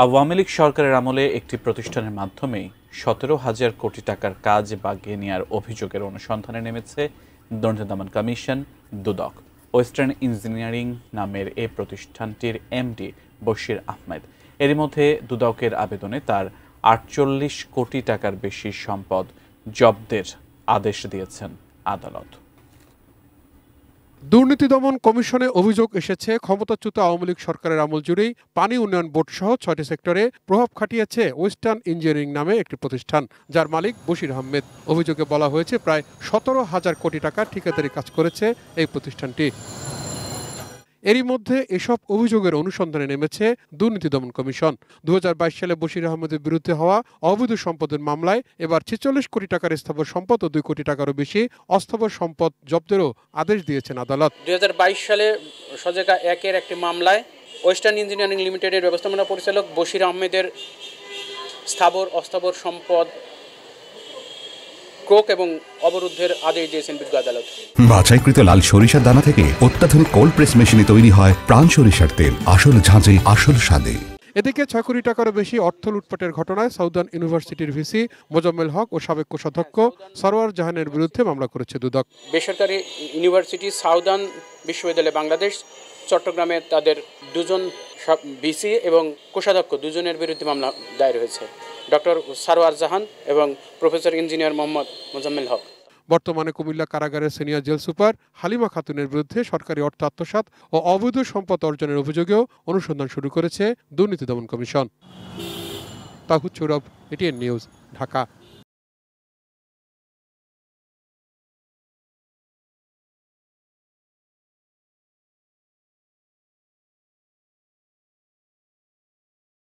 আওয়ামী লীগ সরকারের আমলে একটি প্রতিষ্ঠানের মাধ্যমেই ১৭,০০০ কোটি টাকার কাজ বাগিয়ে নেওয়ার অভিযোগের অনুসন্ধানে নেমেছে দুর্নীতি দমন কমিশন দুদক। ওয়েস্টার্ন ইঞ্জিনিয়ারিং নামের এ প্রতিষ্ঠানটির এমডি বশির আহমেদ। এরই মধ্যে দুদকের আবেদনে তার ৪৮ কোটি টাকার বেশি সম্পদ জব্দের আদেশ দিয়েছেন আদালত। দুর্নীতি দমন কমিশনে অভিযোগ এসেছে ক্ষমতাচ্যুত আওয়ামী লীগ সরকারের আমল জুড়েই পানি উন্নয়ন বোর্ড সহ ৬টি সেক্টরে প্রভাব খাটিয়েছে ওয়েস্টার্ন ইঞ্জিনিয়ারিং নামে একটি প্রতিষ্ঠান, যার মালিক বশির আহমেদ। অভিযোগে বলা হয়েছে প্রায় ১৭,০০০ কোটি টাকার ঠিকাদারি কাজ করেছে এই প্রতিষ্ঠানটি। এরই মধ্যে এসব অভিযোগের অনুসন্ধানে নেমেছে দুর্নীতি দমন কমিশন। ২০২২ সালে বশির আহমেদের বিরুদ্ধে হওয়া অবৈধ সম্পদের মামলায় এবার ৪৬ কোটি টাকার স্থাবর সম্পদ ও ২ কোটি টাকারও বেশি অস্থাবর সম্পদ জব্দেরও আদেশ দিয়েছেন আদালত। ২০২২ সালে সজেকা ১-এর একটি মামলায় ওয়েস্টার্ন ইঞ্জিনিয়ারিং লিমিটেডের ব্যবস্থাপনা পরিচালক বশির আহমেদের স্থাবর অস্থাবর সম্পদ ক্রোক এবং অবরুদ্ধের আদেশ দিয়েছেন বিজ্ঞ আদালত। বাছাইকৃত লাল সরিষার দানা থেকে অত্যাধুনিক কোল্ড প্রেস মেশিনে তৈরি হয় প্রাণ সরিষার তেল, আসল ঝাঁঝে আসল স্বাদে। এদিকে ৬ কোটি টাকারও বেশি অর্থ লুটপাটের ঘটনায় সাউদার্ন ইউনিভার্সিটির ভিসি মোজাম্মেল হক ও সাবেক কোষাধ্যক্ষ সরওয়ার জাহানের বিরুদ্ধে মামলা করেছে দুদক। বেসরকারি ইউনিভার্সিটি সাউদার্ন বিশ্ববিদ্যালয় বাংলাদেশ চট্টগ্রামে তাদের দুজন ভিসি এবং কোষাধ্যক্ষ দুজনের বিরুদ্ধে মামলা দায়ের হয়েছে, ডক্টর সরওয়ার জাহান এবং প্রফেসর ইঞ্জিনিয়ার মোহাম্মদ মোজাম্মেল হক। বর্তমানে কুমিল্লা কারাগারের সিনিয়র জেল সুপার হালিমা খাতুনের বিরুদ্ধে সরকারি অর্থ আত্মসাৎ ও অবৈধ সম্পদ অর্জনের অভিযোগেও অনুসন্ধান শুরু করেছে দুর্নীতি দমন কমিশন। তাহুদ সৌরভ, এটিএন নিউজ, ঢাকা।